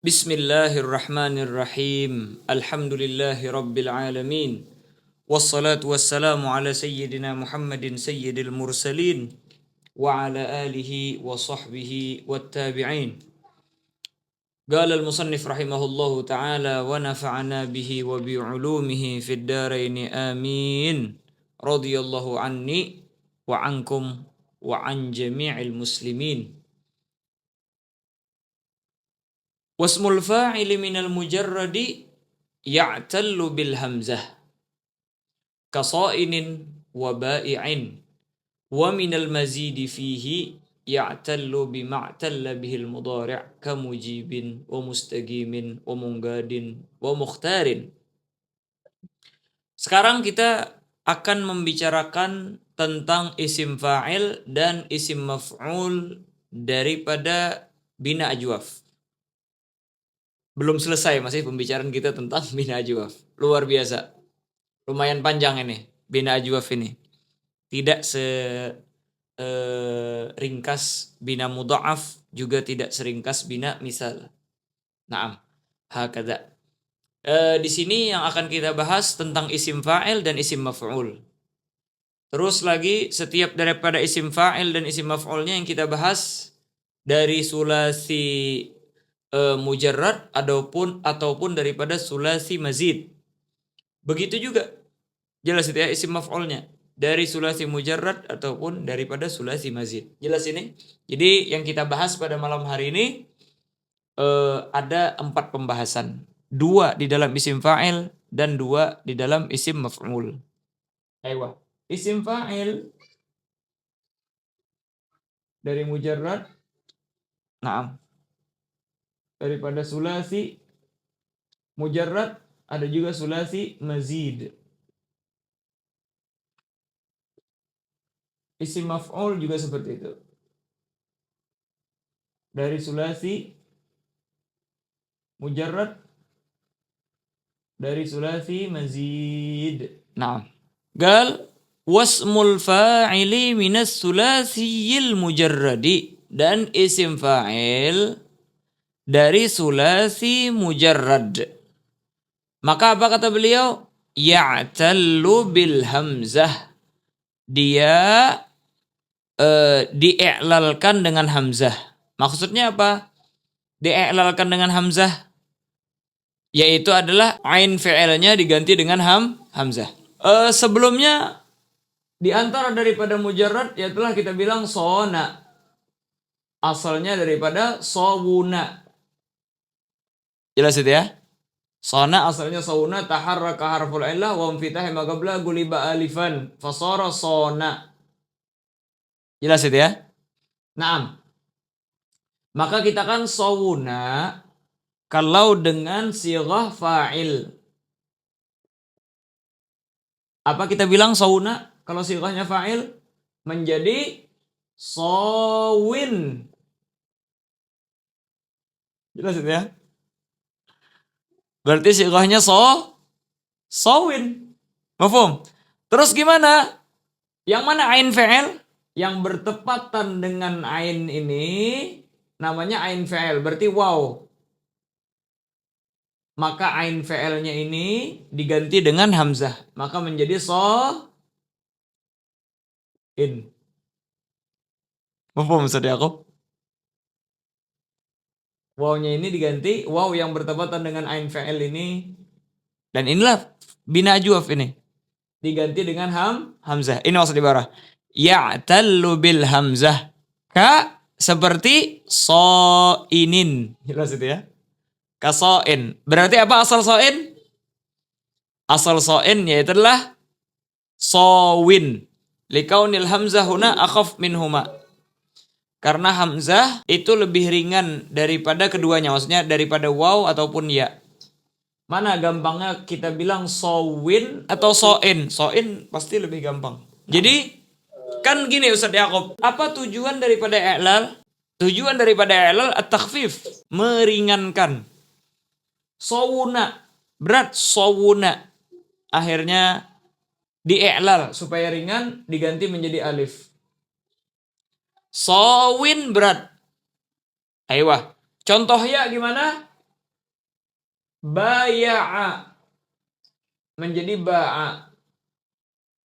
Bismillahirrahmanirrahim. Alhamdulillahi rabbil alamin. Wassalatu wassalamu ala sayyidina Muhammadin sayyidil mursalin wa ala alihi wa sahbihi wattabi'in. Qala al-musannif rahimahullahu ta'ala wa nafa'ana bihi wa bi'ulumihi fid darain amin. Radiyallahu anni wa ankum wa an jami'il muslimin. Wasmul fa'ili minal mujarradi ya'tallu bil hamzah kasa'inin wa ba'i'in wa minal mazidi fihi ya'tallu bima'talla bihil mudhari' kamujibin wa mustagimin wa mungadin wa mukhtarin. Sekarang kita akan membicarakan tentang isim fa'il dan isim maf'ul daripada bina ajwaf. Belum selesai masih pembicaraan kita tentang bina ajwaf. Luar biasa. Lumayan panjang ini bina ajwaf ini. Tidak ringkas bina mudha'af, juga tidak seringkas bina misal. Naam. Hakadha. Di sini yang akan kita bahas tentang isim fa'il dan isim maf'ul. Terus lagi setiap daripada isim fa'il dan isim maf'ulnya yang kita bahas dari sulasi mujarrad ataupun daripada sulasi mazid. Begitu juga jelas itu ya isim maf'ulnya dari sulasi mujarrad ataupun daripada sulasi mazid. Jelas ini? Jadi yang kita bahas pada malam hari ini ada 4 pembahasan. 2 di dalam isim fa'il dan 2 di dalam isim maf'ul. Ayo. Isim fa'il dari mujarrad. Naam. Daripada sulasi mujarrad ada juga sulasi mazid. Isim maf'ul juga seperti itu. Dari sulasi mujarrad, dari sulasi mazid. Nah, gal wasmul fa'ili minas sulasiyil mujarradi, dan isim fa'il dari sulasi mujarrad. Maka apa kata beliau? Ya'tallu bil hamzah. Dia di'i'lalkan dengan hamzah. Maksudnya apa? Di'i'lalkan dengan hamzah, yaitu adalah ain fi'ilnya diganti dengan hamzah. Sebelumnya di antara daripada mujarrad ya telah kita bilang sona. Asalnya daripada sawuna. Jelas itu ya? Sona asalnya sawuna, taharraka harful illah wa mfitahi ma qabla guliba alifan fasara sona. Jelas itu ya? Naam. Maka kita kan sawuna kalau dengan sighah fa'il. Apa kita bilang sawuna kalau sighahnya fa'il? Menjadi sawin. Jelas itu ya? Berarti sighahnya sawin. Mafhum? Terus gimana? Yang mana ain fi'il? Yang bertepatan dengan ain ini namanya ain fi'il, berarti waw. Maka ain fi'ilnya ini diganti dengan hamzah, maka menjadi in. Mafhum Ustaz Yaqub? Wawnya ini diganti, waw yang bertepatan dengan ain fi'il ini, dan inilah bina ajwaf ini diganti dengan hamzah. Ini maksud ibarah. Ya'tallu bil hamzah ka seperti so'inin. Jelas itu ya? Kaso'in. Berarti apa asal so'in? Asal so'in yaitu adalah sowin. Likaunil hamzah huna akhaf minhuma. Karena hamzah itu lebih ringan daripada keduanya. Maksudnya daripada waw ataupun ya. Mana gampangnya kita bilang sowin atau so'in? So'in pasti lebih gampang. Jadi kan gini Ustaz Yaqub. Apa tujuan daripada i'lal? Tujuan daripada i'lal at-takhfif. Meringankan. Sawuna. Berat sawuna. Akhirnya di-i'lal. Supaya ringan diganti menjadi alif. Sawin berat. Ayo. Contohnya gimana? Baya'a menjadi ba'a.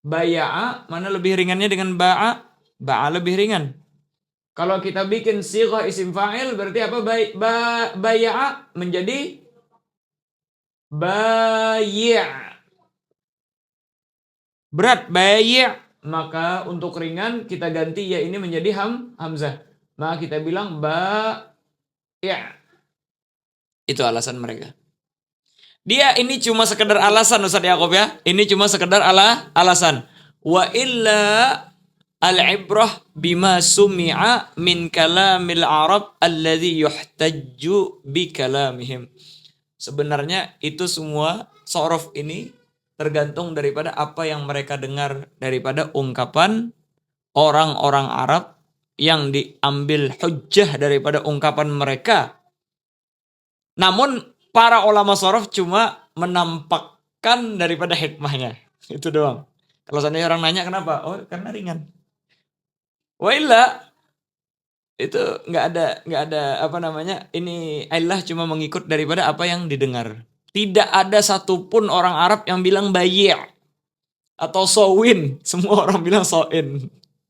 Baya'a mana lebih ringannya dengan ba'a? Ba'a lebih ringan. Kalau kita bikin sighah isim fa'il berarti apa? Baya'a menjadi bayi'. Berat bayi'. Maka untuk ringan kita ganti ya ini menjadi hamzah. Maka kita bilang bayi'. Itu alasan mereka. Dia ini cuma sekedar alasan Ustaz Yaqub ya. Ini cuma sekedar alasan. Wa illa al-ibrah bima sumi'a min kalamil Arab alladhi yuhtajju bi kalamihim. Sebenarnya itu semua sorof ini tergantung daripada apa yang mereka dengar daripada ungkapan orang-orang Arab yang diambil hujjah daripada ungkapan mereka. Namun para ulama sorof cuma menampakkan daripada hikmahnya. Itu doang. Kalau seandainya orang nanya kenapa? Oh karena ringan. Wa illa itu nggak ada apa namanya ini Allah cuma mengikut daripada apa yang didengar. Tidak ada satupun orang Arab yang bilang bayi' atau sowin. Semua orang bilang so'in.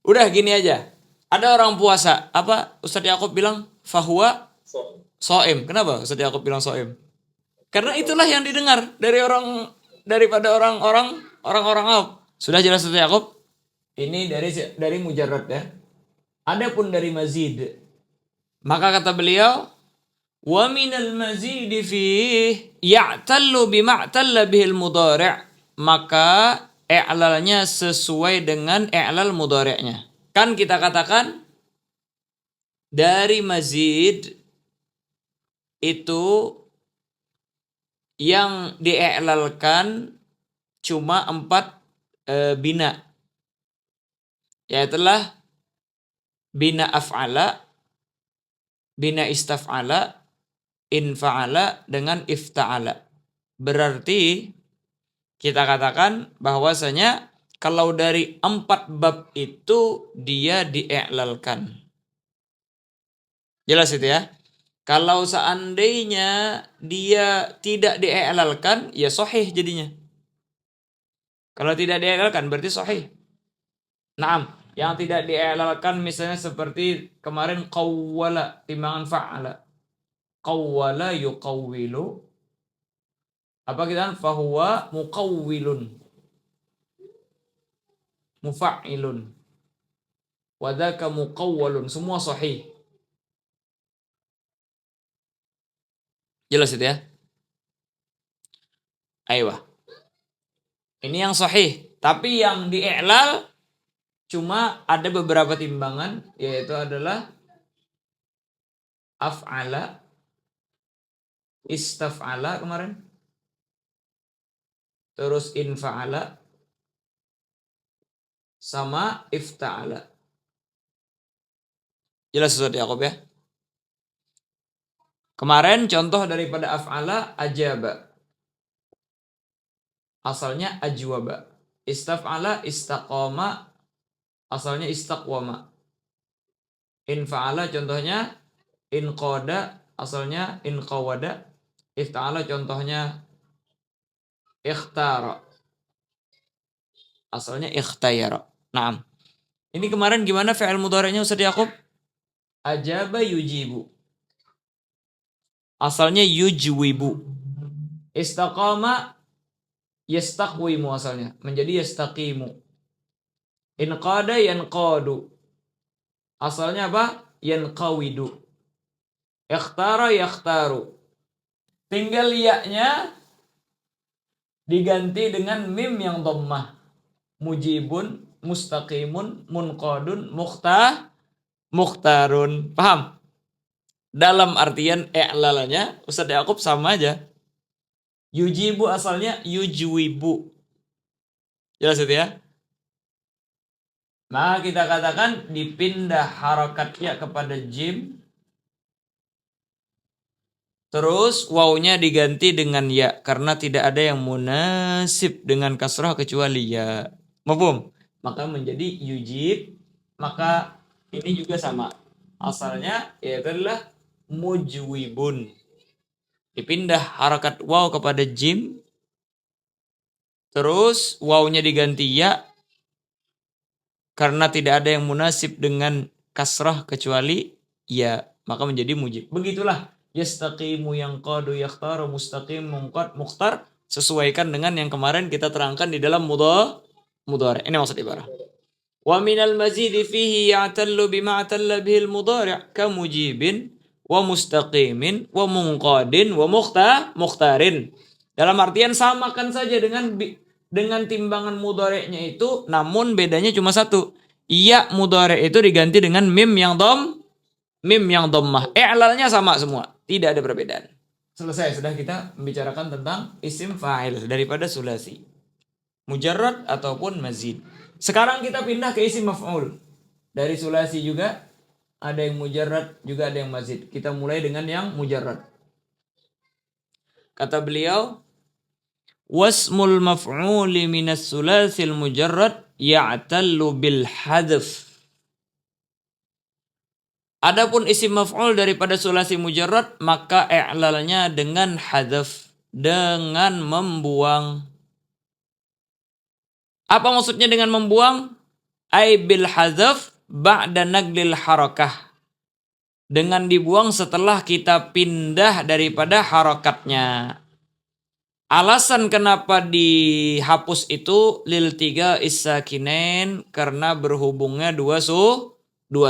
Udah gini aja. Ada orang puasa. Apa Ustadz Yaqub bilang? Fahuwa so'im. Kenapa Ustadz Yaqub bilang so'im? Karena itulah yang didengar daripada orang-orang Arab. Sudah jelas Ustadz Yaqub? Ini dari mujarrad ya. Adapun dari mazid. Maka kata beliau, wa minal mazid fih ya'tallu bima'talla bihil mudhari'. Maka i'lalnya sesuai dengan i'lal mudhari'nya. Kan kita katakan dari mazid itu yang di'lalkan cuma 4 bina. Yaitulah bina af'ala, bina istaf'ala, infa'ala dengan ifta'ala. Berarti kita katakan bahwasanya kalau dari 4 bab itu dia di'lalkan. Jelas itu ya. Kalau seandainya dia tidak di'lalkan, ya sahih jadinya. Kalau tidak di'lalkan berarti sahih. Naam. Yang tidak di'lalkan misalnya seperti kemarin qawwala timbangan fa'ala. Qawwala yuqawwilu. Apa kita? Fahuwa muqawwilun. Mufa'ilun. Wadaka muqawwalun. Semua sahih. Jelas itu ya? Ayo. Ini yang sahih. Tapi yang di'lal cuma ada beberapa timbangan, yaitu adalah af'ala, istaf'ala kemarin, terus infa'ala, sama ifta'ala. Jelas Ustaz Yaqub ya? Kemarin contoh daripada af'ala ajaba. Asalnya ajwaba. Istaf'ala istaqama. Asalnya istaqwama. Infa'ala contohnya inqada, asalnya inqawada. Ifta'ala contohnya ikhtara. Asalnya ikhtayara. Naam. Ini kemarin gimana fi'il mudhari'nya Ustaz Yaqub? Ajaba yujibu. Asalnya yujwibu. Istaqama yastaqwimu asalnya. Menjadi yastaqimu. Inqada yanqadu. Asalnya apa? Yanqawidu. Ikhtara yakhtaru. Tinggal ya-nya diganti dengan mim yang dhammah. Mujibun, mustaqimun, munqadun, mukhtarun. Paham? Dalam artian i'lalnya Ustaz Yaqub sama aja. Yujibu asalnya yujwibu. Jelas itu ya? Maka kita katakan dipindah harakatnya kepada jim. Terus wawnya diganti dengan ya. Karena tidak ada yang munasib dengan kasrah kecuali ya. Mafhum? Maka menjadi yujib. Maka ini juga sama. Asalnya yaitu adalah mujwibun. Dipindah harakat waw kepada jim. Terus wawnya diganti ya. Karena tidak ada yang munasib dengan kasrah kecuali ya. Maka menjadi mujib. Begitulah. Yastaqimu yanqadu yakhtaru mustaqim munqad mukhtar. Sesuaikan dengan yang kemarin kita terangkan di dalam mudhari'. Ini maksud ibarah. Wa minal mazidi fihi ya'tallu bima atalla bihil mudhari' kamujibin wa mustaqimin wa munqadin wa mukhtarin. Dalam artian samakan saja dengan timbangan mudhari'nya itu, namun bedanya cuma satu. Ya mudhari' itu diganti dengan mim yang dhammah. I'lalnya sama semua, tidak ada perbedaan. Selesai, sudah kita membicarakan tentang isim fa'il daripada sulasi. Mujarrad ataupun mazid. Sekarang kita pindah ke isim maf'ul. Dari sulasi juga ada yang mujarrad, juga ada yang mazid. Kita mulai dengan yang mujarrad. Kata beliau, wasmul maf'uli minas sulasil mujarrad ya'tallu bil hadf. Adapun isim maf'ul daripada sulasi mujarrad, maka i'lalnya dengan hadaf, dengan membuang. Apa maksudnya dengan membuang? Ai bil hadzaf ba'da naglil harakah. Dengan dibuang setelah kita pindah daripada harakatnya. Alasan kenapa dihapus itu lil tiga is-sakinain, karena berhubungnya dua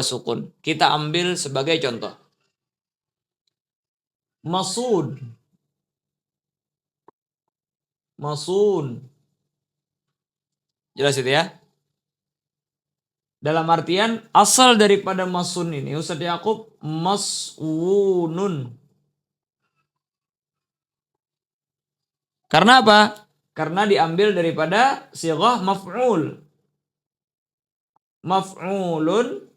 sukun. Kita ambil sebagai contoh. Masud. Jelas itu ya? Dalam artian asal daripada masun ini, Ustaz Yakub, maswunun. Karena apa? Karena diambil daripada sighah maf'ul. Maf'ulun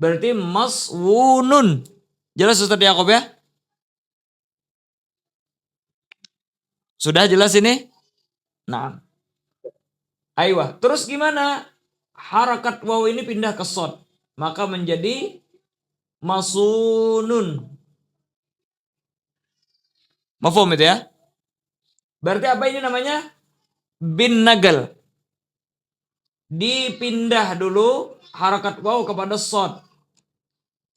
berarti maswunun. Jelas Ustaz Yakub ya? Sudah jelas ini? Nah. Aiyah, terus gimana? Harakat waw ini pindah ke shad, maka menjadi masunun. Mafhum itu ya? Berarti apa ini namanya? Bin nagal. Dipindah dulu harakat waw kepada shad.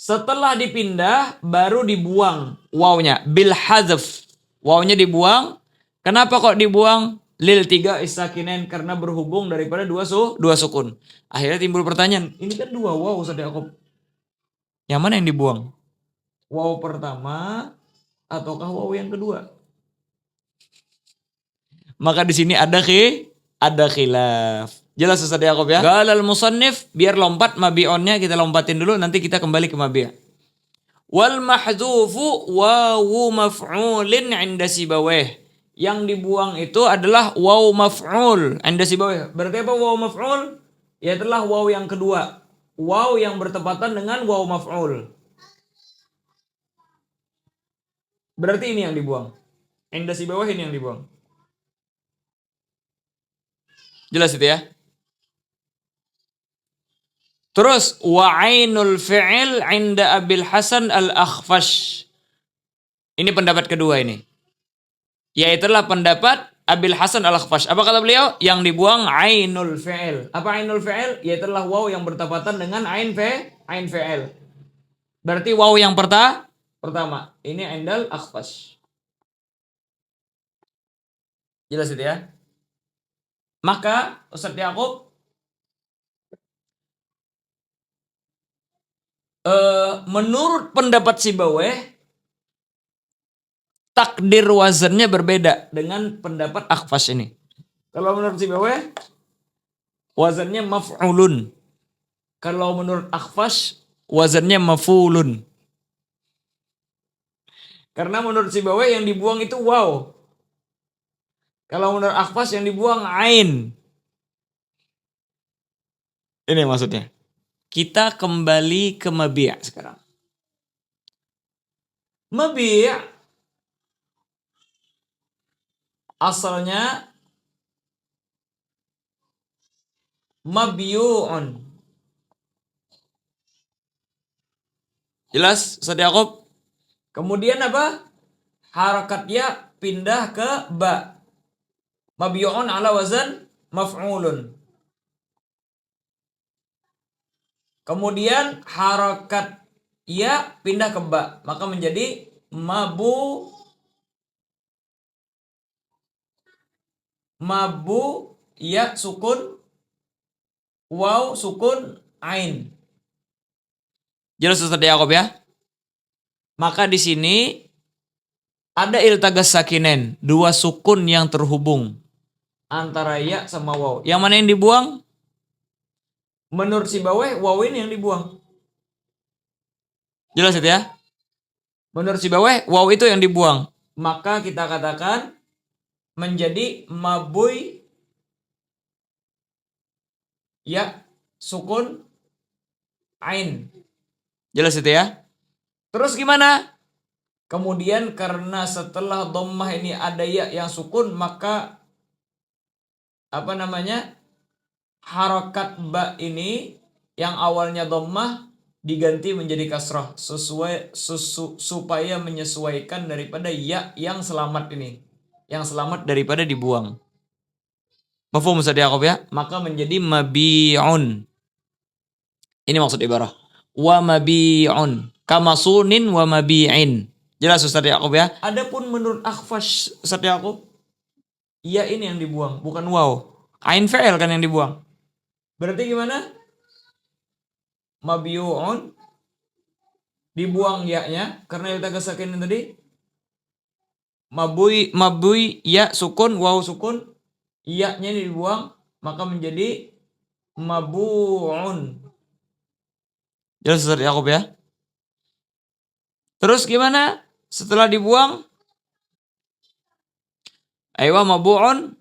Setelah dipindah baru dibuang wawnya bil hadzaf. Wawnya dibuang. Kenapa kok dibuang? Lil tiga is-sakinain, karena berhubung daripada dua sukun. Akhirnya timbul pertanyaan, ini kan dua waw Ustaz Yakub. Yang mana yang dibuang? Waw pertama ataukah waw yang kedua? Maka di sini ada khilaf. Jelas Ustaz Yakub ya? Galal musannif, biar lompat mabi'onnya kita lompatin dulu, nanti kita kembali ke mabi'. Wal mahzufu wawu maf'ulin 'inda sibawih. Yang dibuang itu adalah waw maf'ul 'inda sibawih. Berarti apa waw maf'ul? Ya adalah waw yang kedua. Waw yang bertepatan dengan waw maf'ul. Berarti ini yang dibuang. 'Inda sibawih ini yang dibuang. Jelas itu ya? Terus wa 'ainul fi'il 'inda Abil Hasan al-Akhfash. Ini pendapat kedua ini. Yaitulah pendapat Abil Hasan al-Akhfash. Apa kata beliau? Yang dibuang ainul fi'il. Apa ainul fi'il? Yaitulah waw yang bertepatan dengan ain fi'il. Berarti waw yang pertama. Ini indal akhfash. Jelas itu ya? Maka Ustaz Yakub menurut pendapat Sibawayh, takdir wazannya berbeda dengan pendapat Akhfash ini. Kalau menurut Sibawayh, wazannya maf'ulun. Kalau menurut Akhfash, wazannya maf'ulun. Karena menurut Sibawayh yang dibuang itu waw. Kalau menurut Akhfash yang dibuang ain. Ini maksudnya. Kita kembali ke mabi' sekarang. Mabi' asalnya mabyu'un. Jelas Ustaz Yakub? Kemudian apa? harakat ya pindah ke ba. Mabiyu'un ala wazan maf'ulun. Kemudian harakat ya pindah ke ba, maka menjadi mabu ya sukun waw sukun ain. Jelas Ustaz Yaqub ya? Maka di sini ada iltagas sakinen, dua sukun yang terhubung antara ya sama waw. Yang mana yang dibuang? Menurut si Baweh, waw ini yang dibuang. Jelas itu ya? Menurut si Baweh, waw itu yang dibuang. Maka kita katakan menjadi mabui ya sukun ain. Jelas itu ya? Terus gimana? Kemudian karena setelah dhammah ini ada ya yang sukun, maka harakat ba ini yang awalnya dhammah diganti menjadi kasrah supaya menyesuaikan daripada ya yang selamat ini. Yang selamat daripada dibuang. Mafhum Ustaz Yaqub ya? Maka menjadi mabi'un. Ini maksud ibarah. Wa mabi'un. Kamasunin wa mabi'in. Jelas Ustaz Yaqub ya? Adapun menurut Akhfash Ustaz Yaqub, ya ini yang dibuang, bukan waw. Ain fa'il kan yang dibuang. Berarti gimana? Mabi'un dibuang ya-nya karena kita kesakin tadi. Mabui ya sukun, waw sukun, ya-nya dibuang, maka menjadi mabu'un. Jelas Ustaz Yaqub ya? Terus gimana? Setelah dibuang, aywa mabu'un,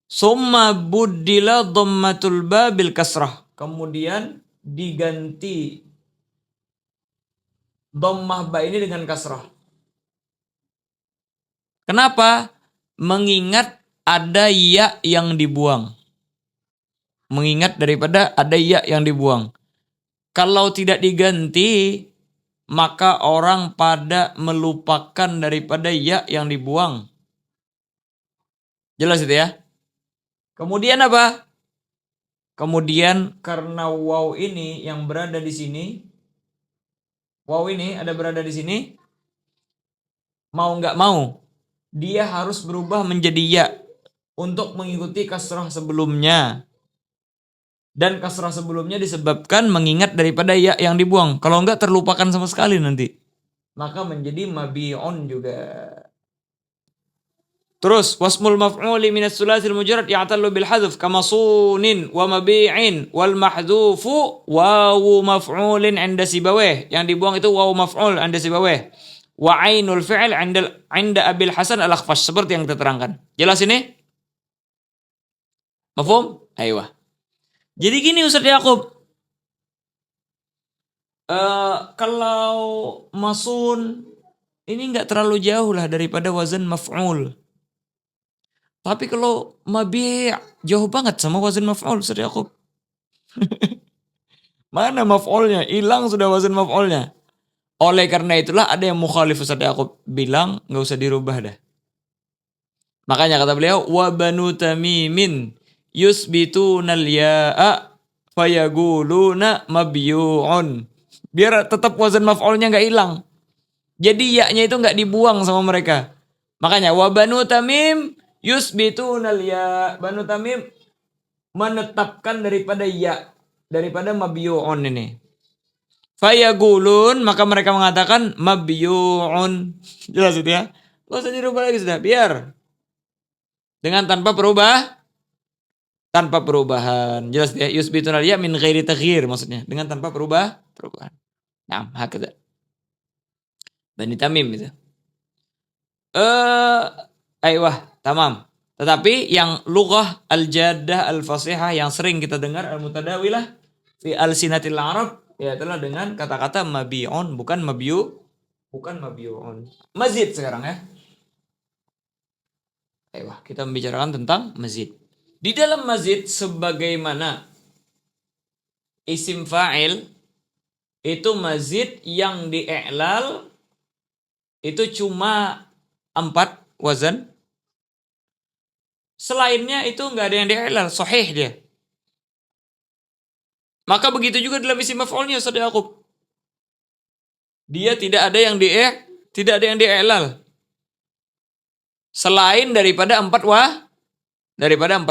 summa buddila dhammatul ba bil kasrah. Kemudian diganti dhammah ba ini dengan kasrah. Kenapa? Mengingat ada ya yang dibuang. Mengingat daripada ada ya yang dibuang. Kalau tidak diganti, maka orang pada melupakan daripada ya yang dibuang. Jelas itu ya? Kemudian apa? Kemudian karena waw ini yang berada di sini, waw ini ada berada di sini, mau nggak mau, dia harus berubah menjadi ya untuk mengikuti kasrah sebelumnya. Dan kasrah sebelumnya disebabkan mengingat daripada ya yang dibuang. Kalau enggak terlupakan sama sekali nanti. Maka menjadi mabi'un juga. Terus wasmul maf'uli minas sulasil mujarrad ya'tallu bil hadzf kama sunin wa mabi'in wal mahdzufu wawu maf'ulin 'inda sibawih. Yang dibuang itu wawu maf'ul 'inda sibawih. Wa ainul fi'il 'inda Abil Hasan al-Akhfash, seperti yang kita terangkan. Jelas ini? Mafhum? Aiyah. Jadi gini Ustaz Yaqub, kalau masun ini nggak terlalu jauh lah daripada wazan maf'ul. Tapi kalau mabi' jauh banget sama wazan maf'ul Ustaz Yaqub. Mana maf'ulnya? Hilang sudah wazan maf'ulnya. Oleh karena itulah ada yang mukhalif Ustaz Yaqub bilang nggak usah dirubah dah. Makanya kata beliau wa banu tamimin yusbitunal ya'a fayaguluna mabyu'un. Biar tetap wazan maf'ulnya nggak hilang. Jadi ya-nya itu nggak dibuang sama mereka. Makanya wa banu tamim yusbitunal ya. Banu tamim menetapkan daripada ya, daripada mabyu'un ini. Fayagulun, maka mereka mengatakan mabyu'un. Jelas itu ya. Gak usah dirubah lagi sudah, biar. Dengan tanpa perubahan. Jelas ya, yusbitunal ya min ghairi taghyir maksudnya, dengan tanpa perubahan. Nah, hakada. Bani Tamim itu. Aywah, tamam. Tetapi yang lughah al-jaddah al-fasihah yang sering kita dengar al-mutadawilah fi al-sinatil Arab, ya adalah dengan kata-kata mabi'un, bukan mabi'un. Mazid sekarang ya. Aywah, kita membicarakan tentang mazid. Di dalam mazid sebagaimana isim fa'il itu mazid yang di'lal itu cuma 4 wazan. Selainnya itu nggak ada yang di'ilal, sahih dia. Maka begitu juga dalam isim maf'ulnya Ustaz Yaqub. Dia tidak ada yang di'ilal. Selain daripada 4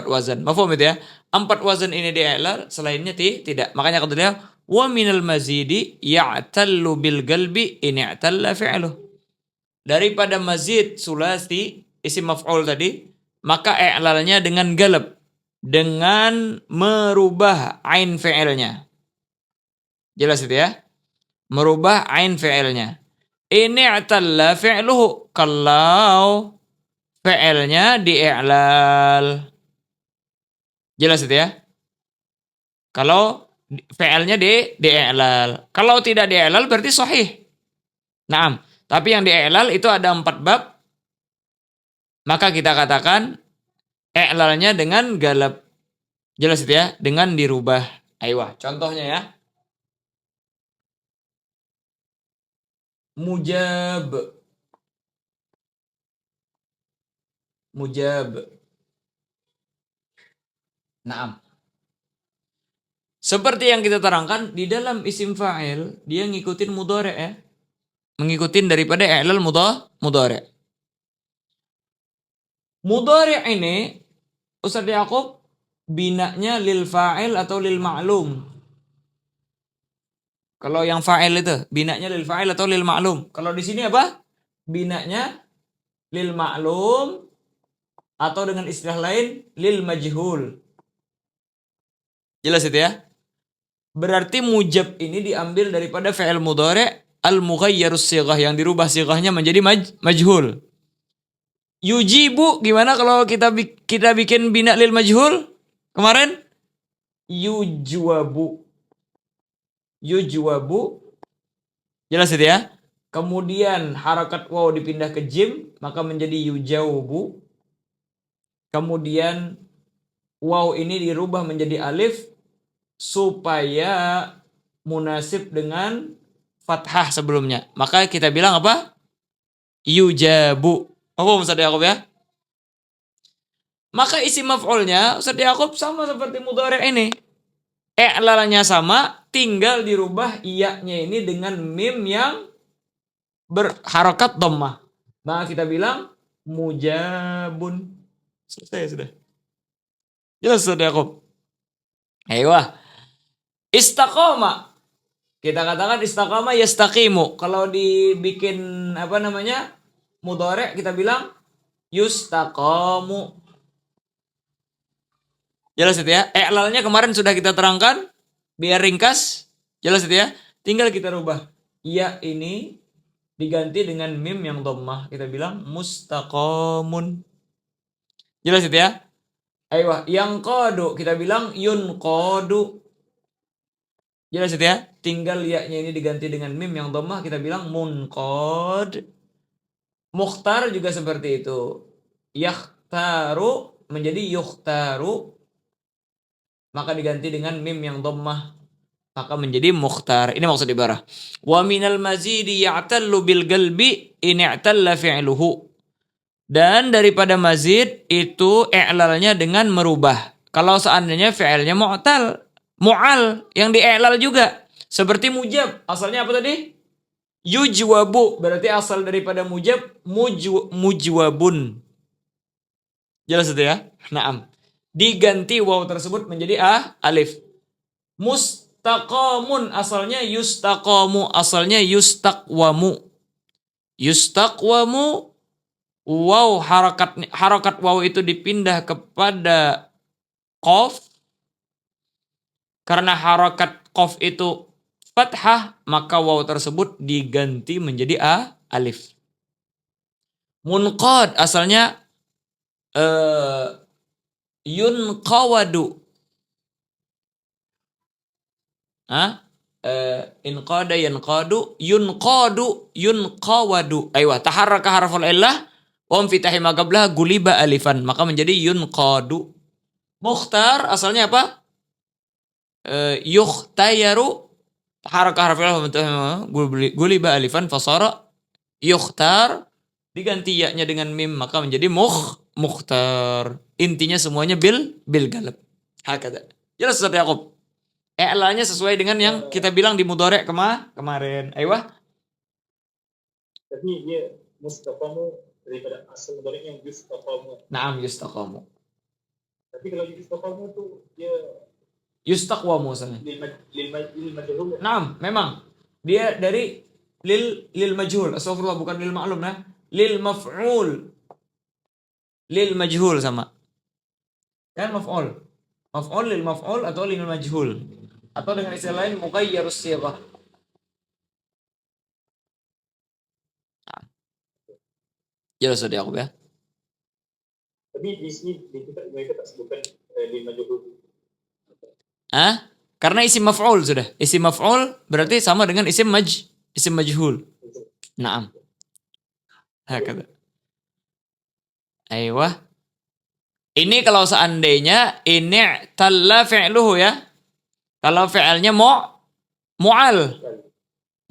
wazan. Mafhum itu ya? 4 wazan ini di'ilal, selainnya tidak. Makanya kata dia, wa minal mazidi ya'tallu bil galbi in i'talla fi'luh. Daripada mazid sulasi isim maf'ul tadi, maka i'lalnya dengan galab, dengan merubah ain fi'ilnya. Jelas itu ya? Merubah ain fi'ilnya. In i'talla fi'luhu, kalau fi'ilnya di'ilal. Jelas itu ya? Kalau fi'ilnya di'ilal. Kalau tidak di'ilal berarti sahih. Naam. Tapi yang di'ilal itu ada 4 bab. Maka kita katakan i'lalnya dengan galab. Jelas itu ya? Dengan dirubah. Ayo, contohnya ya. Mujab. Naam. Seperti yang kita terangkan di dalam isim fa'il, dia ngikutin mudhari' ya. Mengikutin daripada i'lal mudhari'. Mudhari' ini Ustaz Yaqub binanya lil fa'il atau lil ma'lum? Kalau yang fa'il itu binanya lil fa'il atau lil ma'lum? Kalau di sini apa? Binanya lil ma'lum atau dengan istilah lain lil majhul. Jelas itu ya? Berarti mujab ini diambil daripada fi'il mudhari' al-mughayyarus sighah, yang dirubah sighahnya menjadi majhul. Yujibu gimana kalau kita bikin bina lil majhul kemarin? Yujwabu. Jelas itu ya? Kemudian harakat waw dipindah ke jim, maka menjadi yujawbu. Kemudian waw ini dirubah menjadi alif supaya munasib dengan fathah sebelumnya. Maka kita bilang apa? Yujabu. Apa Ustaz Yaqub ya? Maka isim maf'ulnya Ustaz Yaqub sama seperti mudhari' ini. I'lalnya sama, tinggal dirubah iya-nya ini dengan mim yang berharakat dhammah. Maka kita bilang mujabun. Selesai sudah. Jelas Ustaz Yaqub. Ayo. Istaqama. Kita katakan istaqama yastaqimu. Kalau dibikin mudhari' kita bilang yustaqamu. Jelas itu ya? I'lalnya kemarin sudah kita terangkan, biar ringkas. Jelas itu ya? Tinggal kita rubah. Ya ini diganti dengan mim yang dhammah. Kita bilang mustaqamun. Jelas itu ya? Ayo, yang qadu kita bilang yunqadu. Jelas itu ya? Tinggal ya-nya ini diganti dengan mim yang dhammah, kita bilang munqad. Mukhtar juga seperti itu. Yakhtaru menjadi yukhtaru, maka diganti dengan mim yang dhammah, maka menjadi mukhtar. Ini maksud ibarah. Wa minal mazidi ya'tallu bil galbi in i'talla fi'luhu. Dan daripada mazid itu i'lalnya dengan merubah. Kalau seandainya fi'ilnya mu'al yang di'ilal juga. Seperti mujab. Asalnya apa tadi? Yujwabu. Berarti asal daripada mujab mujwabun. Jelas itu ya? Naam. Diganti waw tersebut menjadi alif. Mustaqamun asalnya yustaqamu, asalnya yustaqwamu. Yustaqwamu, waw harakat waw itu dipindah kepada qaf. Karena harakat qaf itu fathah, maka waw tersebut diganti menjadi alif. Munqad asalnya yunqawadu. Inqada yanqadu yunqawadu. Aywa, taharraka harful illah wa fitahi magablah guliba alifan, maka menjadi yunqadu. Mukhtar asalnya apa? Yukhtayaru, taharraka harful illah guliba alifan fasara yukhtar, diganti ya-nya dengan mim maka menjadi mukhtar. Intinya semuanya bil galab. Hakada. Jelas Ustaz Yaqub. I'lanya sesuai dengan yang kita bilang di mudhari' kemarin. Aiyah. Tapi dia mustaqamu daripada asal mudhari' yang yustaqamu. Naam yustaqamu. Tapi kalau yustaqamu tuh dia Yustaqwamu misalnya. lil majhul. Naam, memang. Dia dari lil majhul. Astagfirullah, bukan lil ma'lum nah. Lil maf'ul. Lil majhul sama. Kan maf'ul. Maf'ul lil maf'ul atau lil majhul. Atau dengan istilah lain mughayyarus sighah. Jelas tadi aku ya. Tapi di sini mereka tak sebutkan lil majhul. Karena isim maf'ul sudah. Isim maf'ul berarti sama dengan isim majhul. Naam. Hakada. Aiyah. Ini kalau seandainya ini talla fi'luhu ya. Kalau fi'alnya mu'al.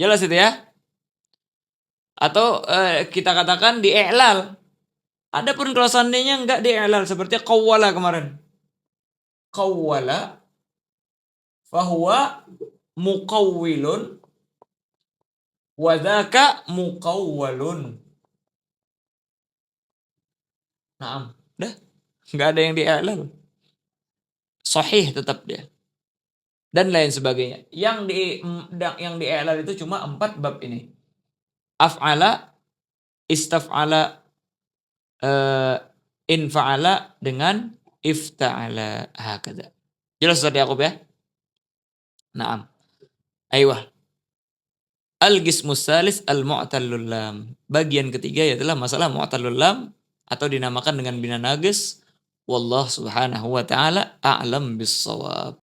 Jelas itu ya. Atau kita katakan di i'lal. Adapun kalau seandainya enggak di i'lal seperti qawwala kemarin. Qawwala fahuwa muqawwilun wa dzaka muqawwalun. Naam, dah. Enggak ada yang di-i'lal. Sahih tetap dia. Dan lain sebagainya. Yang di-i'lal itu cuma 4 bab ini. Af'ala, istaf'ala, infa'ala dengan ifta'ala. Hakada. Jelas Ustaz Yaqub ya? Naam. Aiyah. Al-qismus salis al-mu'tallul lam. Bagian ketiga adalah masalah mu'tallul lam atau dinamakan dengan bina naqis. Wallah subhanahu wa ta'ala a'lam bis-shawab.